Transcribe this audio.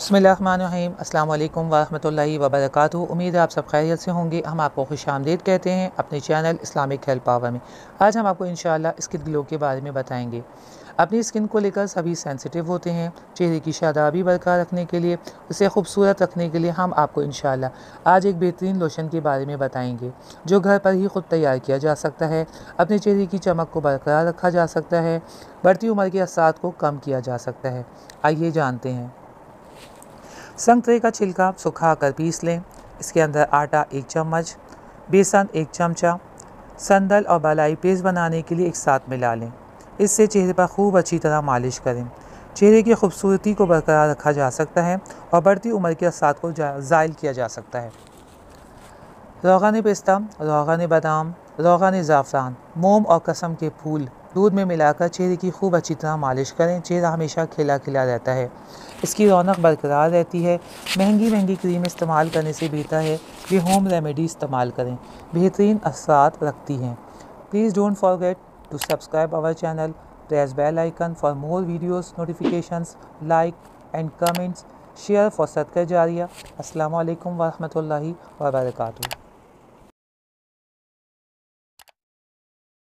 बिस्मिल्लाहिर्रहमानिर्रहीम। अस्सलाम वालेकुम वरहमतुल्लाहि वबरकातुहू। उम्मीद है आप सब खैरियत से होंगे। हम आपको खुशामदीद कहते हैं अपने चैनल इस्लामिक हेल्थ पावर में। आज हम आपको इंशाअल्लाह स्किन ग्लो के बारे में बताएंगे। अपनी स्किन को लेकर सभी सेंसिटिव होते हैं। चेहरे की शादाबी बरकरार रखने के लिए, उसे खूबसूरत रखने के लिए हम आपको इंशाअल्लाह आज एक बेहतरीन लोशन के बारे में बताएंगे जो घर पर ही ख़ुद तैयार किया जा सकता है। अपने चेहरे की चमक को बरकरार रखा जा सकता है, बढ़ती उम्र के असरात को कम किया जा सकता है। आइए जानते हैं। संतरे का छिलका सुखा कर पीस लें। इसके अंदर आटा 1 चम्मच, बेसन 1 चमचा, संदल और बालाई पेस्ट बनाने के लिए एक साथ मिला लें। इससे चेहरे पर खूब अच्छी तरह मालिश करें। चेहरे की खूबसूरती को बरकरार रखा जा सकता है और बढ़ती उम्र के असरात को ज़ायल किया जा सकता है। रोगान पिस्ता, रोगान बादाम, रोगान ज़ाफ़रान, मोम और कसम के फूल दूध में मिलाकर चेहरे की खूब अच्छी तरह मालिश करें। चेहरा हमेशा खिला खिला रहता है, इसकी रौनक बरकरार रहती है। महंगी क्रीम इस्तेमाल करने से बेहतर है कि होम रेमेडी इस्तेमाल करें, बेहतरीन असरात रखती हैं। Please don't forget to subscribe our channel, press bell icon for more videos notifications, like and comments, share for सदका जारिया। अस्सलाम वालेकुम वरहमतुल्लाहि वबरकातुहू।